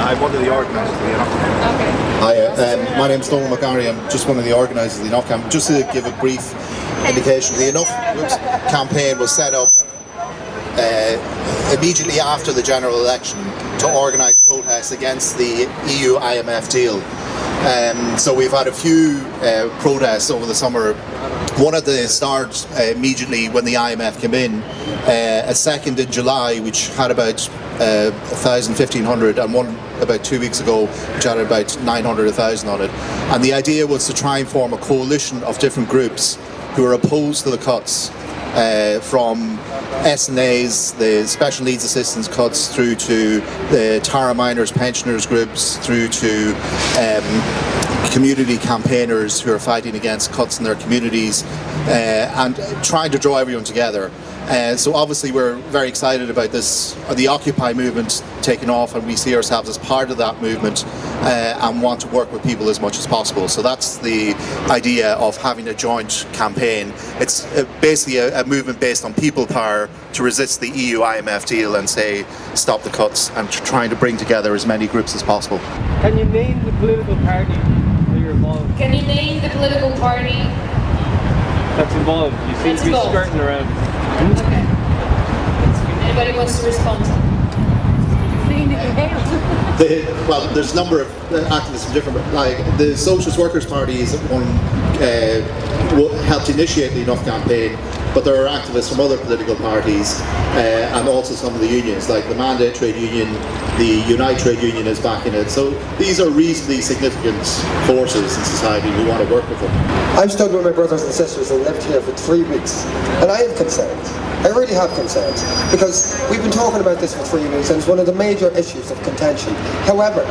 I'm one of the organisers of the Enough Camp. Okay. Hi, my name's Donald McGarry. I'm just one of the organisers of the Enough Camp. Just to give a brief indication, the Enough campaign was set up immediately after the general election to organise protests against the EU-IMF deal. So we've had a few protests over the summer. One of the started immediately when the IMF came in, a second in July, which had about 1,000, 1,500, and one about 2 weeks ago, which had about 900, 1,000 on it. And the idea was to try and form a coalition of different groups who are opposed to the cuts, from SNAs, the special needs assistance cuts, through to the Tara Miners pensioners groups, through to community campaigners who are fighting against cuts in their communities, and trying to draw everyone together. So obviously we're very excited about this, the Occupy movement taking off, and we see ourselves as part of that movement and want to work with people as much as possible. So that's the idea of having a joint campaign. It's basically a movement based on people power to resist the EU-IMF deal and say stop the cuts, and trying to bring together as many groups as possible. Can you name the political party that you're involved in? Can you name the political party That's involved? You seem to be skirting around. Okay. Anybody wants to respond? Well, there's a number of activists from different, like the Socialist Workers Party is one helped initiate the Enough campaign, but there are activists from other political parties and also some of the unions, like the Mandate Trade Union, the Unite Trade Union is backing it. So these are reasonably significant forces in society who want to work with them. I've stood with my brothers and sisters and lived here for 3 weeks, and I have concerns. I really have concerns, because we've been talking about this for 3 weeks and it's one of the major issues of contention. However,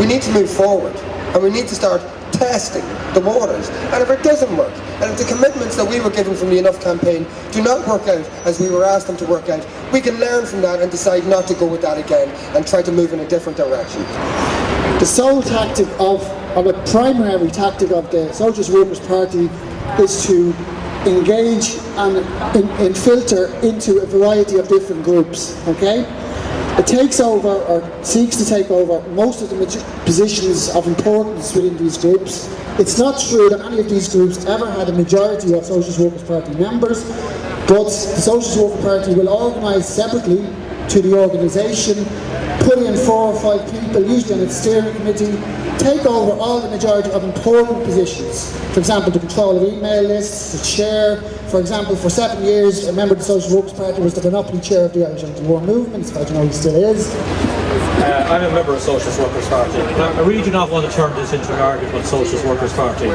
we need to move forward and we need to start testing the waters. And if it doesn't work, and if the commitments that we were given from the Enough campaign do not work out as we were asked them to work out, we can learn from that and decide not to go with that again and try to move in a different direction. The sole tactic or the primary tactic of the Socialist Workers Party is to engage and filter into a variety of different groups, okay? It takes over, or seeks to take over, most of the positions of importance within these groups. It's not true that any of these groups ever had a majority of Socialist Workers Party members, but the Socialist Workers Party will organise separately to the organisation, put in 4 or 5 people, usually on its steering committee, take over all the majority of important positions. For example, the control of email lists, the chair. For example, for 7 years, a member of the Socialist Workers Party was the monopoly chair of the Irish anti-war movement, as far as you know he still is. I'm a member of the Socialist Workers Party. I really do not want to turn this into an argument about the Socialist Workers Party.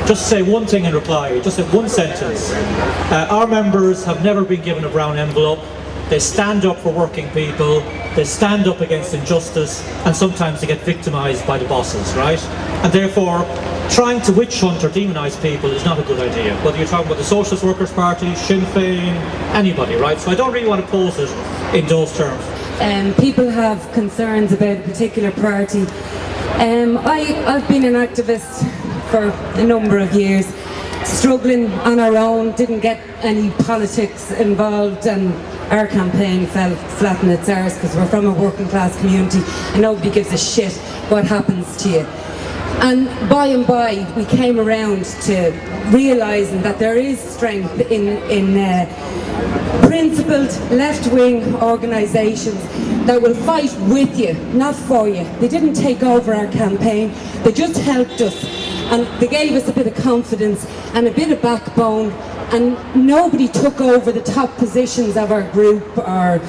Just say one thing in reply, just in one sentence. Our members have never been given a brown envelope. They stand up for working people, they stand up against injustice, and sometimes they get victimised by the bosses, right? And therefore, trying to witch hunt or demonise people is not a good idea. Whether you're talking about the Socialist Workers Party, Sinn Féin, anybody, right? So I don't really want to pose it in those terms. People have concerns about a particular party. I've been an activist for a number of years, struggling on our own, didn't get any politics involved, and our campaign fell flat in its arse because we're from a working class community and nobody gives a shit what happens to you. And by and by we came around to realising that there is strength in principled left-wing organisations that will fight with you, not for you. They didn't take over our campaign, they just helped us, and they gave us a bit of confidence and a bit of backbone, and nobody took over the top positions of our group or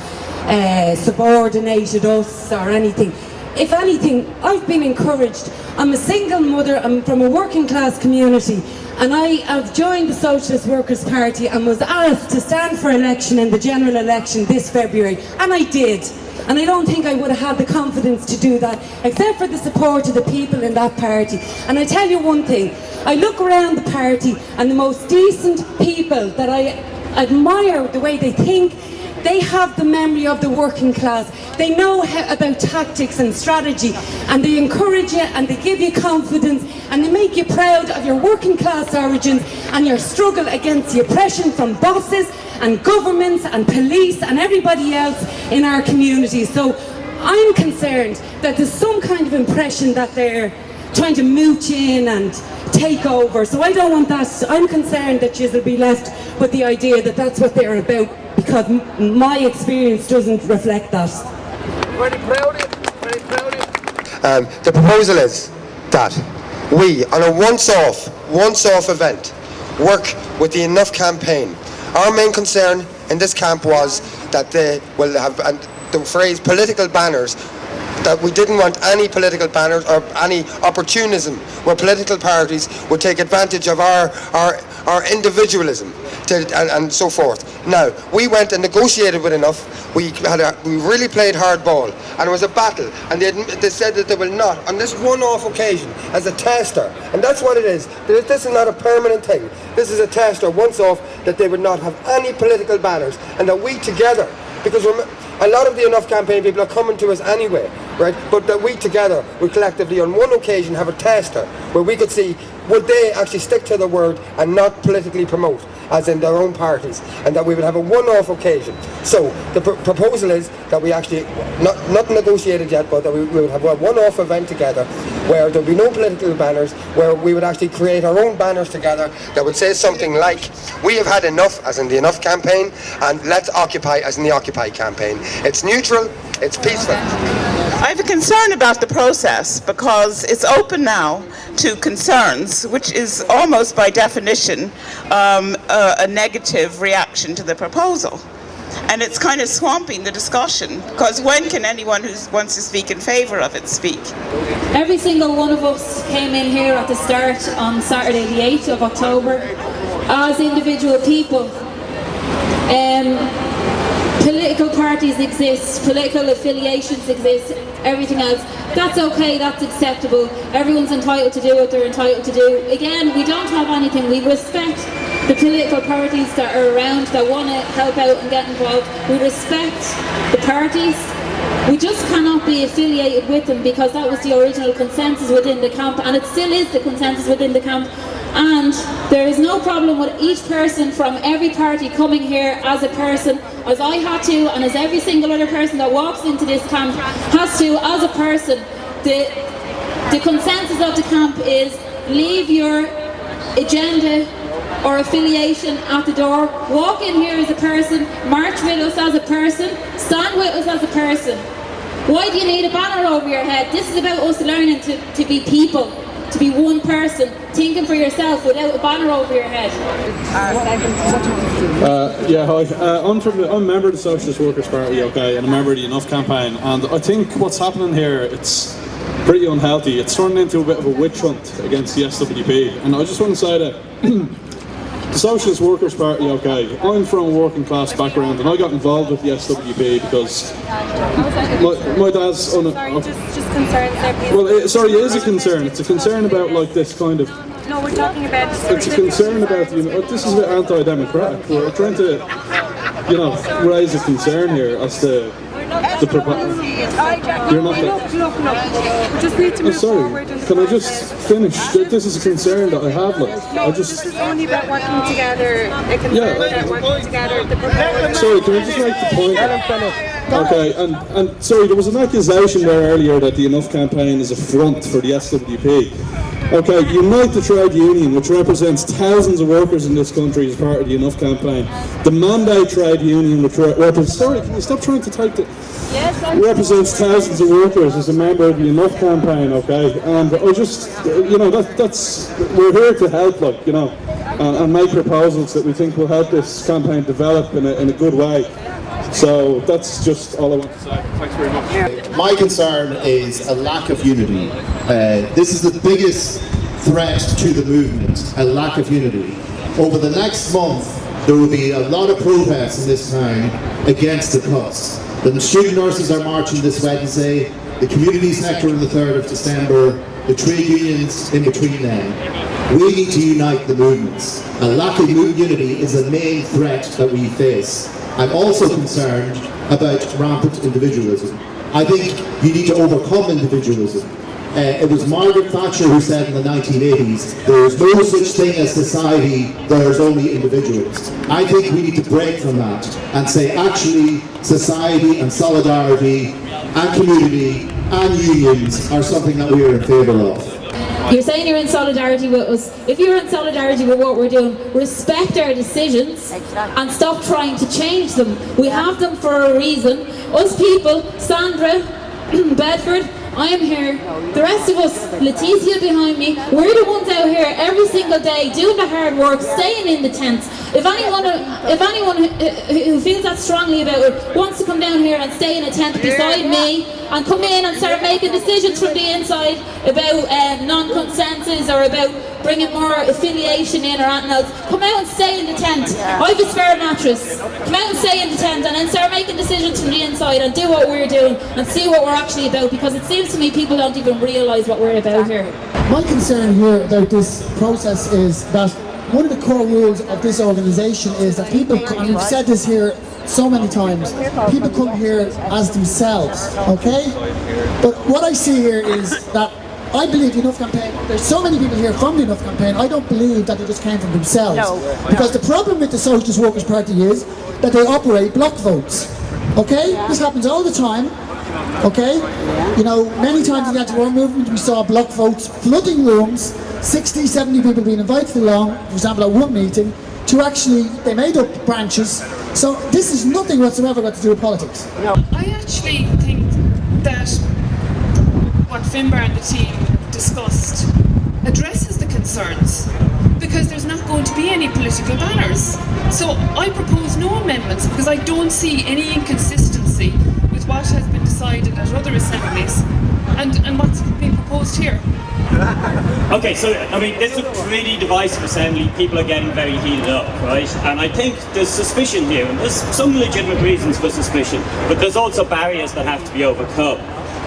subordinated us or anything. If anything, I've been encouraged. I'm a single mother, I'm from a working class community, and I have joined the Socialist Workers Party and was asked to stand for election in the general election this February, and I did. And I don't think I would have had the confidence to do that, except for the support of the people in that party. And I tell you one thing, I look around the party and the most decent people that I admire the way they think, they have the memory of the working class. They know about tactics and strategy, and they encourage you and they give you confidence and they make you proud of your working class origins and your struggle against the oppression from bosses and governments and police and everybody else in our community. So I'm concerned that there's some kind of impression that they're trying to mooch in and take over. So I don't want that. I'm concerned that you'll be left with the idea that that's what they're about, because my experience doesn't reflect that. The proposal is that we, on a once-off event, work with the Enough campaign. Our main concern in this camp was that they will have, and the phrase political banners, that we didn't want any political banners or any opportunism where political parties would take advantage of our individualism and so forth. Now, we went and negotiated with Enough. We really played hardball, and it was a battle, and they said that they will not, on this one-off occasion, as a tester, and that's what it is. This is not a permanent thing. This is a tester, once off, that they would not have any political banners, and that we together, because a lot of the Enough campaign people are coming to us anyway, right? But that we together would collectively on one occasion have a tester where we could see would they actually stick to their word and not politically promote, as in their own parties, and that we would have a one-off occasion. So the proposal is that we actually, not negotiated yet, but that we would have a one-off event together where there would be no political banners, where we would actually create our own banners together that would say something like, we have had enough, as in the Enough campaign, and let's occupy, as in the Occupy campaign. It's neutral, it's peaceful. I have a concern about the process because it's open now to concerns, which is almost by definition a negative reaction to the proposal. And it's kind of swamping the discussion, because when can anyone who wants to speak in favour of it speak? Every single one of us came in here at the start on Saturday the 8th of October as individual people. Political parties exist, political affiliations exist, everything else. That's okay, that's acceptable. Everyone's entitled to do what they're entitled to do. Again, we don't have anything. We respect the political parties that are around, that want to help out and get involved. We respect the parties. We just cannot be affiliated with them, because that was the original consensus within the camp, and it still is the consensus within the camp. And there is no problem with each person from every party coming here as a person, as I had to, and as every single other person that walks into this camp has to, as a person. The consensus of the camp is leave your agenda or affiliation at the door, walk in here as a person, march with us as a person, stand with us as a person. Why do you need a banner over your head? This is about us learning to be people, to be one person, thinking for yourself without a banner over your head. Yeah, hi. I'm a member of the Socialist Workers Party, okay, and a member of the Enough campaign, and I think what's happening here, it's pretty unhealthy. It's turning into a bit of a witch hunt against the SWP, and I just want to say that the Socialist Workers Party, okay, I'm from a working class background, and I got involved with the SWP because my dad's on a... Sorry, just concerns there, please. Well, sorry, it is a concern. It's a concern about like this kind of... No, we're talking about... It's a concern about, you know, this is a bit anti-democratic. We're trying to, you know, raise a concern here as to the proposal. You're not that... Look. We just need to move forward. Can I just finish? This is a concern that I have, like, I just... This is only about working together, a concern about working together, the proposal. Sorry, can I just make the point? Okay, and sorry, there was an accusation there earlier that the Enough campaign is a front for the SWP. Okay, Unite the Trade Union, which represents thousands of workers in this country, is part of the Enough campaign. The Mandate Trade Union, which represents... Sorry, can you stop trying to type the... represents thousands of workers, as a member of the Enough campaign, okay? And I just, you know, that's... We're here to help, like, you know, and make proposals that we think will help this campaign develop in a good way. So that's just all I want to say. Thanks very much. My concern is a lack of unity. This is the biggest threat to the movement, a lack of unity. Over the next month, there will be a lot of protests in this town against the cuts. The student nurses are marching this Wednesday, the community sector on the 3rd of December, the trade unions in between them. We need to unite the movements. A lack of unity is the main threat that we face. I'm also concerned about rampant individualism. I think you need to overcome individualism. It was Margaret Thatcher who said in the 1980s, there is no such thing as society, there is only individuals. I think we need to break from that and say actually society and solidarity and community and unions are something that we are in favour of. You're saying you're in solidarity with us. If you're in solidarity with what we're doing, respect our decisions and stop trying to change them. We have them for a reason. Us people, Sandra, Bedford, I am here. The rest of us, Leticia behind me, we're the ones out here every single day doing the hard work, staying in the tents. If anyone who feels that strongly about it wants to come down here and stay in a tent beside me and come in and start making decisions from the inside about non-consensus or about bringing more affiliation in or anything else, come out and stay in the tent. I have a spare mattress. Come out and stay in the tent and then start making decisions from the inside and do what we're doing and see what we're actually about, because it seems to me people don't even realise what we're about here. My concern here about this process is that one of the core rules of this organisation is that people, and we've said this here so many times, people come here as themselves, okay? But what I see here is that I believe the Enough campaign, there's so many people here from the Enough campaign, I don't believe that they just came from themselves. Because the problem with the Socialist Workers Party is that they operate block votes, okay? This happens all the time. Okay, you know, many times in the anti-war movement we saw block votes flooding rooms, 60, 70 people being invited along, for example at one meeting, to actually, they made up branches. So this is nothing whatsoever got to do with politics. I actually think that what Finbar and the team discussed addresses the concerns, because there's not going to be any political banners. So I propose no amendments because I don't see any inconsistency with what has been decided at other assemblies and what's being proposed here. Okay, so I mean, this is a pretty divisive assembly. People are getting very heated up, right? And I think there's suspicion here, and there's some legitimate reasons for suspicion, but there's also barriers that have to be overcome.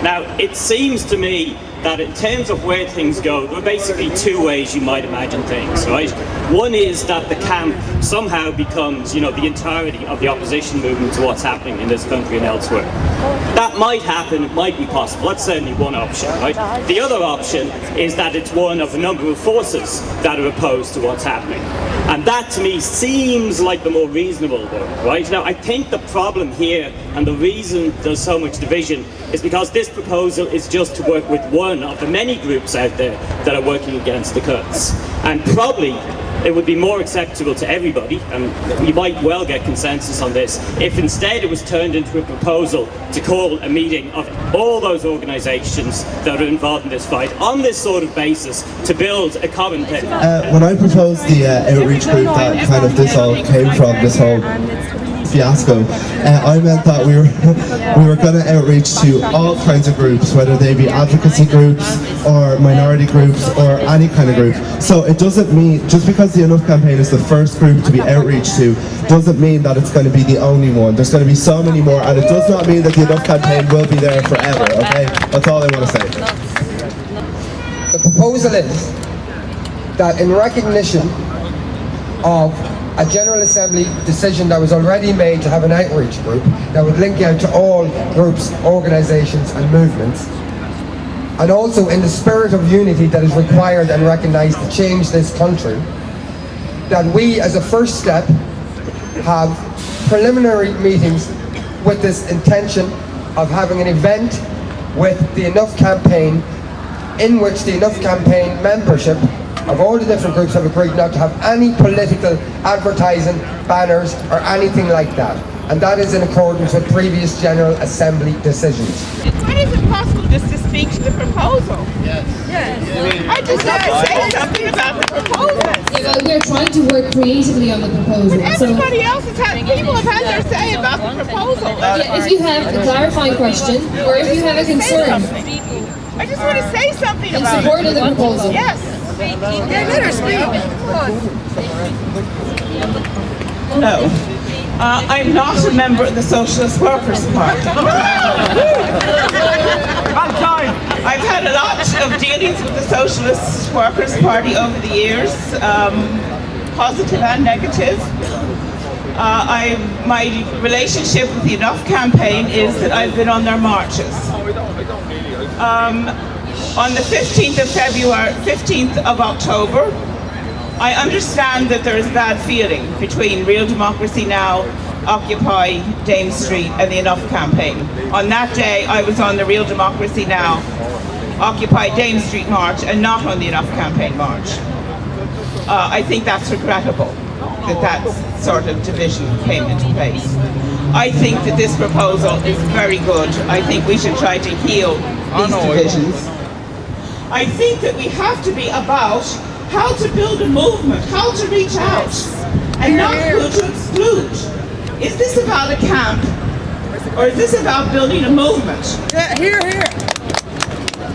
Now, it seems to me that in terms of where things go, there are basically two ways you might imagine things, right? One is that the camp somehow becomes, you know, the entirety of the opposition movement to what's happening in this country and elsewhere. That might happen, it might be possible. That's certainly one option, right? The other option is that it's one of a number of forces that are opposed to what's happening. And that to me seems like the more reasonable one, right? Now, I think the problem here and the reason there's so much division is because this proposal is just to work with one of the many groups out there that are working against the cuts. And probably it would be more acceptable to everybody, and we might well get consensus on this, if instead it was turned into a proposal to call a meeting of all those organisations that are involved in this fight on this sort of basis to build a common thing. When I proposed the outreach group that kind of this all came from, this whole fiasco, I meant that we were going to outreach to all kinds of groups, whether they be advocacy groups or minority groups or any kind of group. So it doesn't mean, just because the Enough campaign is the first group to be outreached to, doesn't mean that it's going to be the only one. There's going to be so many more, and it does not mean that the Enough campaign will be there forever, okay? That's all I want to say. The proposal is that in recognition of a General Assembly decision that was already made to have an outreach group that would link out to all groups, organisations and movements, and also in the spirit of unity that is required and recognised to change this country, that we as a first step have preliminary meetings with this intention of having an event with the Enough campaign, in which the Enough campaign membership of all the different groups have agreed not to have any political advertising, banners or anything like that. And that is in accordance with previous General Assembly decisions. When is it possible just to speak to the proposal? Yes. I just want to say something about the proposal. Yeah, well, we're trying to work creatively on the proposal. But everybody else has had, people have had their say about the proposal. Yeah, if you have a clarifying question or if you have a concern. I just want to say something about it. In support of the proposal. Yes. Yeah, let her speak. No. I'm not a member of the Socialist Workers Party. I've had a lot of dealings with the Socialist Workers Party over the years, positive and negative. My relationship with the Enough campaign is that I've been on their marches. On the 15th of October, I understand that there is bad feeling between Real Democracy Now! Occupy Dame Street and the Enough campaign. On that day, I was on the Real Democracy Now! Occupy Dame Street march and not on the Enough campaign march. I think that's regrettable that sort of division came into place. I think that this proposal is very good. I think we should try to heal these divisions. I think that we have to be about how to build a movement, how to reach out, and not who to exclude. Is this about a camp, or is this about building a movement? Yeah, here.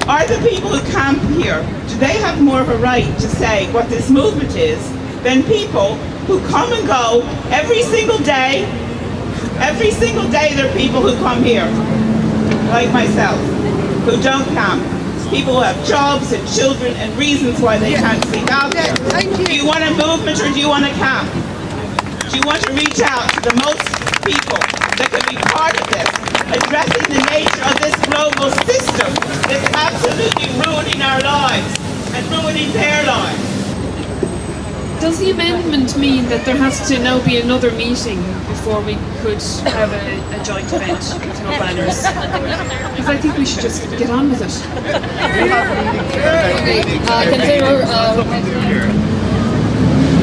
Are the people who camp here, do they have more of a right to say what this movement is than people who come and go every single day? Every single day there are people who come here, like myself, who don't camp. People who have jobs and children and reasons why they can't sleep out here. Do you want a movement or do you want a camp? Do you want to reach out to the most people that can be part of this, addressing the nature of this global system that's absolutely ruining our lives and ruining their lives? Does the amendment mean that there has to now be another meeting before we could have a joint event with no banners? Because I think we should just get on with it.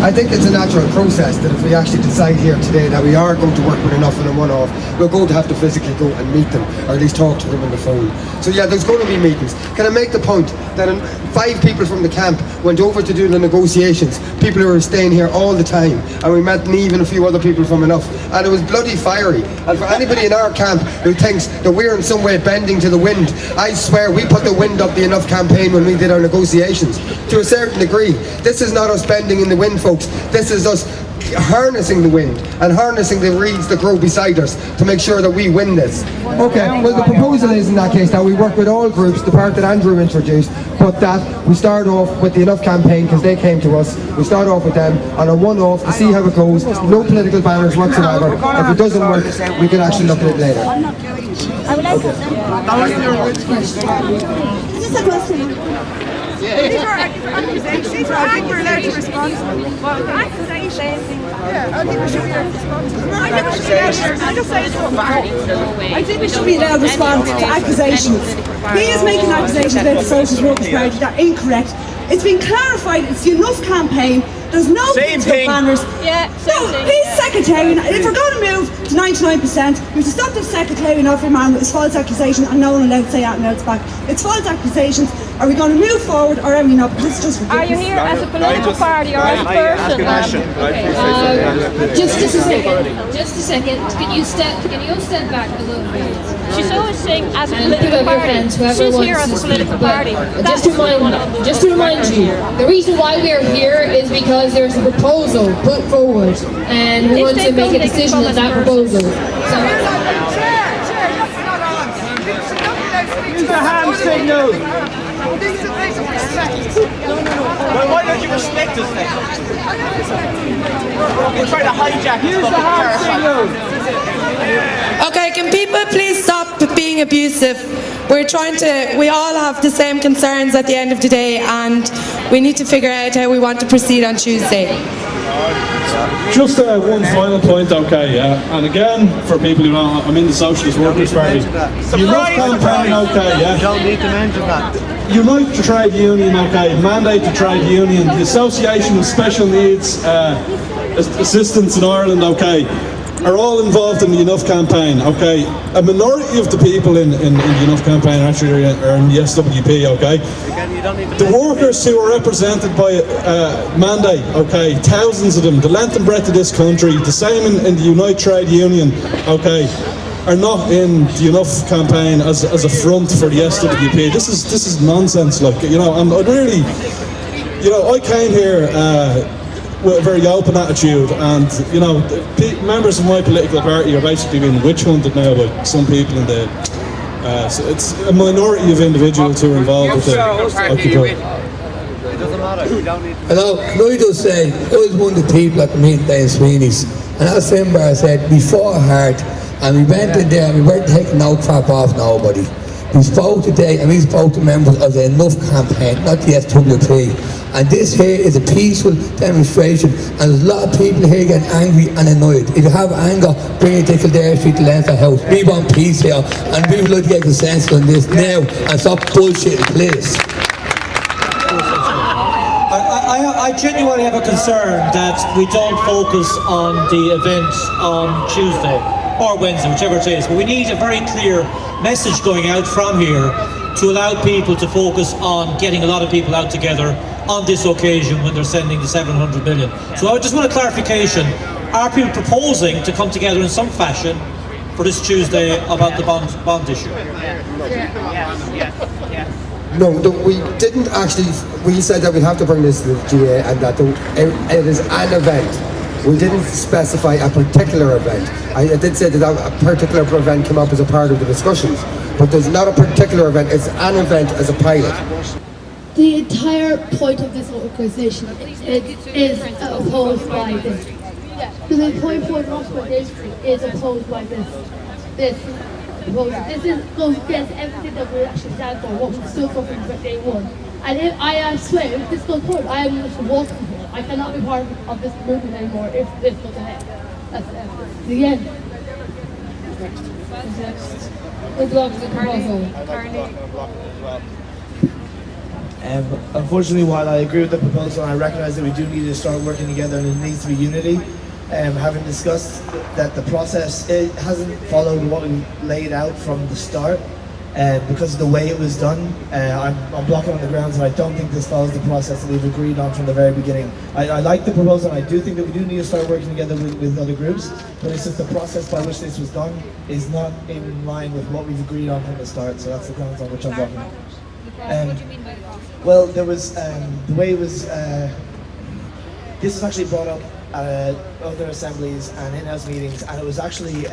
I think it's a natural process that if we actually decide here today that we are going to work with Enough and a one-off, we're going to have to physically go and meet them, or at least talk to them on the phone. So yeah, there's going to be meetings. Can I make the point that 5 people from the camp went over to do the negotiations, people who were staying here all the time, and we met Niamh and a few other people from Enough, and it was bloody fiery. And for anybody in our camp who thinks that we're in some way bending to the wind, I swear we put the wind up the Enough campaign when we did our negotiations. To a certain degree, this is not us bending in the wind, folks. This is us harnessing the wind and harnessing the reeds that grow beside us to make sure that we win this. Okay, well the proposal is in that case that we work with all groups, the part that Andrew introduced, but that we start off with the Enough campaign because they came to us. We start off with them on a one-off to see how it goes, no political banners whatsoever. If it doesn't work, we can actually look at it later. Is this a question? These are accusations. I think we're allowed to respond to them. Well, accusations. Yeah, I think we should be allowed to respond to them. I think we should be allowed to I think we should be allowed to respond to accusations. He is making accusations about the Socialist Workers Party that are incorrect. It's been clarified, it's the Enough campaign. There's no political banners. Yeah, he's secretarian. If we're going to move to 99%, we have to stop this secretarian off your man with his false accusation and no one allowed to say that and now it's back. It's false accusations. Are we going to move forward or are we not? This is just ridiculous. Are you here as a political party or as a person? Just a second. Can you step back a little bit? She's always saying as a political party. She's here as a political party. Just to remind you, the reason why we're here is because there's a proposal put forward and we want to make a decision on that proposal. Use the hand signal! Well, why don't you respect us then? You're trying to hijack us. Use the hand signal! Okay, can people please stop being abusive? We all have the same concerns at the end of the day and we need to figure out how we want to proceed on Tuesday. Just one final point, okay, and again, for people who know, I'm in the Socialist Workers Party. Enough campaign, okay, yeah. You don't need to mention that. Unite the trade union, okay, mandate the trade union, the Association of Special Needs Assistants in Ireland, okay, are all involved in the Enough campaign, okay. A minority of the people in the Enough campaign actually are in the SWP, okay. The workers who are represented by mandate, okay, thousands of them, the length and breadth of this country, the same in the Unite Trade Union, okay, are not in the Enough campaign as a front for the SWP. This is nonsense, like, you know, and I'd really, you know, I came here with a very open attitude, and you know, members of my political party are basically being witch hunted now by some people in the. So it's a minority of individuals who are involved with the Occupy. Hello, can I just say, I was one of the people at the meeting day in Sweeney's, and as Finbar said, we fought hard, and we went in there and we weren't taking no crap off nobody. We spoke today and we spoke to members of the Enough campaign, not the SWP. And this here is a peaceful demonstration, and there's a lot of people here getting angry and annoyed. If you have anger, bring it to Kildare Street to Leinster House. We want peace here, and we would like to get consensus on this now and stop bullshitting, please. I genuinely have a concern that we don't focus on the event on Tuesday or Wednesday, whichever it is. But we need a very clear message going out from here to allow people to focus on getting a lot of people out together on this occasion when they're sending the 700 million. So I just want a clarification. Are people proposing to come together in some fashion for this Tuesday about the bond issue? No, we didn't actually. We said that we'd have to bring this to the GA and that it is an event. We didn't specify a particular event. I did say that a particular event came up as a part of the discussions, but there's not a particular event. It's an event as a pilot. The entire point of this organisation is opposed by this. The point is opposed by this. This goes against everything that we actually stand for, what we stood for from day one. And I swear, if this goes forward, I am going to walk from here. I cannot be part of this movement anymore if this goes ahead. That's the end. Next. Good luck with the proposal. Unfortunately, while I agree with the proposal, I recognise that we do need to start working together and there needs to be unity. Having discussed that the process hasn't followed what we laid out from the start, because of the way it was done, I'm blocking on the grounds and I don't think this follows the process that we've agreed on from the very beginning. I like the proposal and I do think that we do need to start working together with other groups, but it's just the process by which this was done is not in line with what we've agreed on from the start, so that's the grounds on which I'm blocking. Well, there was, the way it was, this was actually brought up at other assemblies and in-house meetings, and it was actually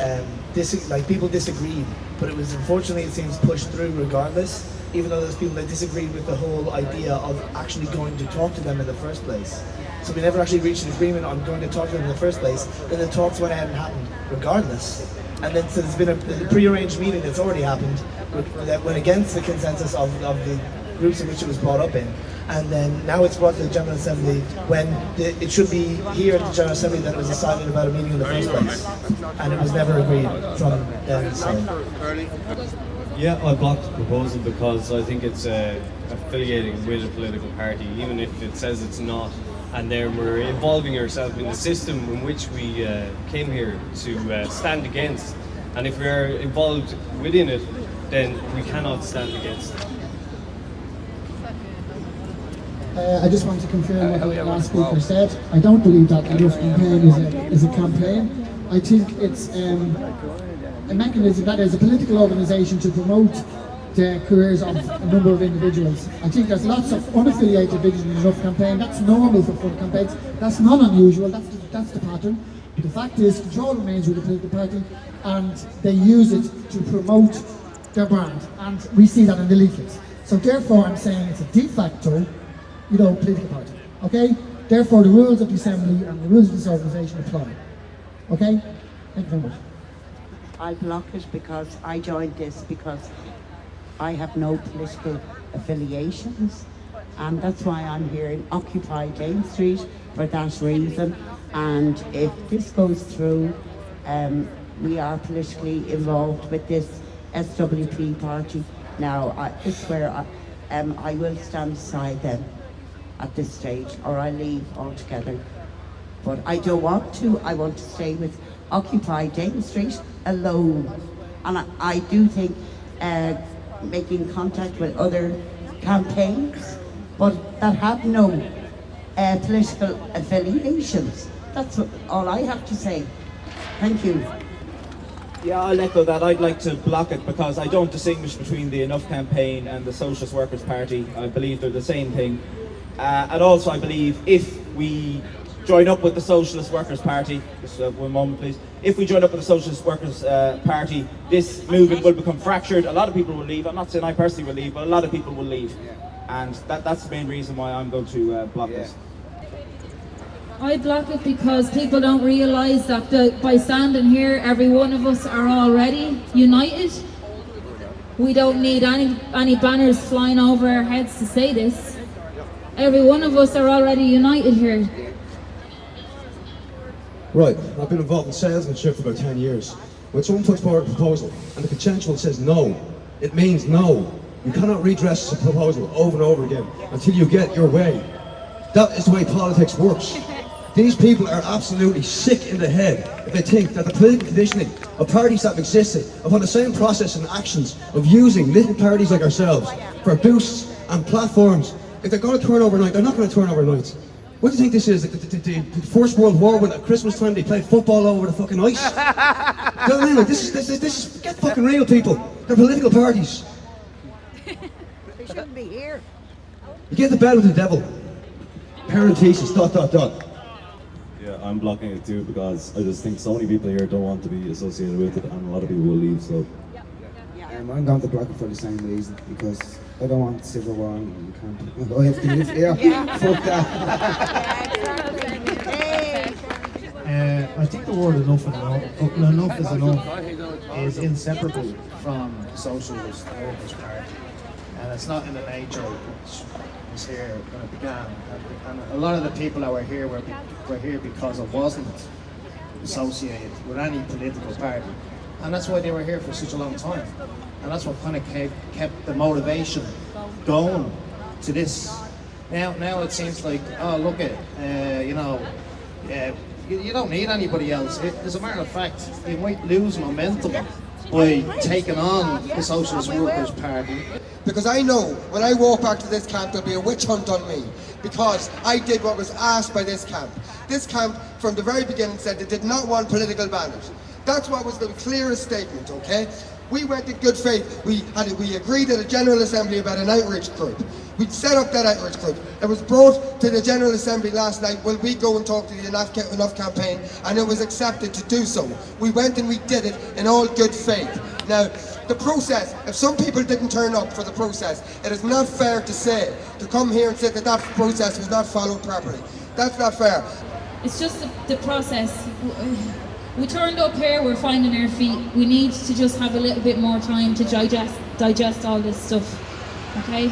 people disagreed, but it was unfortunately it seems pushed through regardless, even though there's people that disagreed with the whole idea of actually going to talk to them in the first place. So we never actually reached an agreement on going to talk to them in the first place. Then the talks went ahead and happened regardless, and then so there's been a pre-arranged meeting that's already happened that went against the consensus of the groups in which it was brought up in. And then now it's brought to the General Assembly when it should be here at the General Assembly that it was decided about a meeting in the first place. And it was never agreed from then. So. Yeah, I blocked the proposal because I think it's affiliating with a political party, even if it says it's not. And then we're involving ourselves in the system in which we came here to stand against. And if we're involved within it, then we cannot stand against it. I just want to confirm what the last speaker said. I don't believe that the Youth Campaign is a campaign. I think it's a mechanism that is a political organisation to promote the careers of a number of individuals. I think there's lots of unaffiliated individuals in the Youth Campaign. That's normal for fund campaigns. That's not unusual. That's the pattern. But the fact is, control remains with the political party, and they use it to promote their brand. And we see that in the leaflets. So therefore, I'm saying it's a de facto political party, okay? Therefore, the rules of the Assembly and the rules of this organisation apply, okay? Thank you very much. I'll block it because I joined this because I have no political affiliations, and that's why I'm here in Occupy Dame Street for that reason. And if this goes through, we are politically involved with this SWP party. Now, this is where I will stand aside then at this stage, or I leave altogether. But I don't want to. I want to stay with Occupy Dame Street alone. And I do think making contact with other campaigns, but that have no political affiliations. That's all I have to say. Thank you. Yeah, I'll echo that. I'd like to block it because I don't distinguish between the Enough campaign and the Socialist Workers Party. I believe they're the same thing. And also I believe if we join up with the Socialist Workers Party, just one moment please, if we join up with the Socialist Workers Party, this movement will become fractured. A lot of people will leave. I'm not saying I personally will leave, but a lot of people will leave. And that's the main reason why I'm going to block this. I block it because people don't realise that by standing here, every one of us are already united. We don't need any banners flying over our heads to say this. Every one of us are already united here. Right, I've been involved in salesmanship for about 10 years. When someone puts forward a proposal and the consensual says no, it means no. You cannot redress a proposal over and over again until you get your way. That is the way politics works. These people are absolutely sick in the head if they think that the political conditioning of parties that have existed upon the same process and actions of using little parties like ourselves for boosts and platforms, if they're going to turn overnight, they're not going to turn overnight. What do you think this is? The First World War, when at Christmas time they played football over the fucking ice? You know what I mean? Like, this is, get fucking real, people. They're political parties. They shouldn't be here. You get to bed with the devil. Parenthesis, ... Yeah, I'm blocking it too because I just think so many people here don't want to be associated with it, and a lot of people will leave, so. I'm going to block it for the same reason, because I don't want civil war and can't. I have to live here. Fuck that. I think the word enough is enough is inseparable from the Socialist Workers Party, and it's not in the nature which was here when it began. And a lot of the people that were here were here because it wasn't associated with any political party, and that's why they were here for such a long time. And that's what kind of kept the motivation going to this. Now it seems like, oh, look at, you don't need anybody else. As a matter of fact, you might lose momentum by taking on the Socialist Workers Party. Because I know when I walk back to this camp, there'll be a witch hunt on me. Because I did what was asked by this camp. This camp, from the very beginning, said they did not want political banners. That's what was the clearest statement, okay? We went in good faith. We agreed at a General Assembly about an outreach group. We set up that outreach group. It was brought to the General Assembly last night. Will we go and talk to the Enough campaign? And it was accepted to do so. We went and we did it in all good faith. Now, the process, if some people didn't turn up for the process, it is not fair to say, to come here and say that that process was not followed properly. That's not fair. It's just the process. We turned up here, we're finding our feet. We need to just have a little bit more time to digest all this stuff, okay?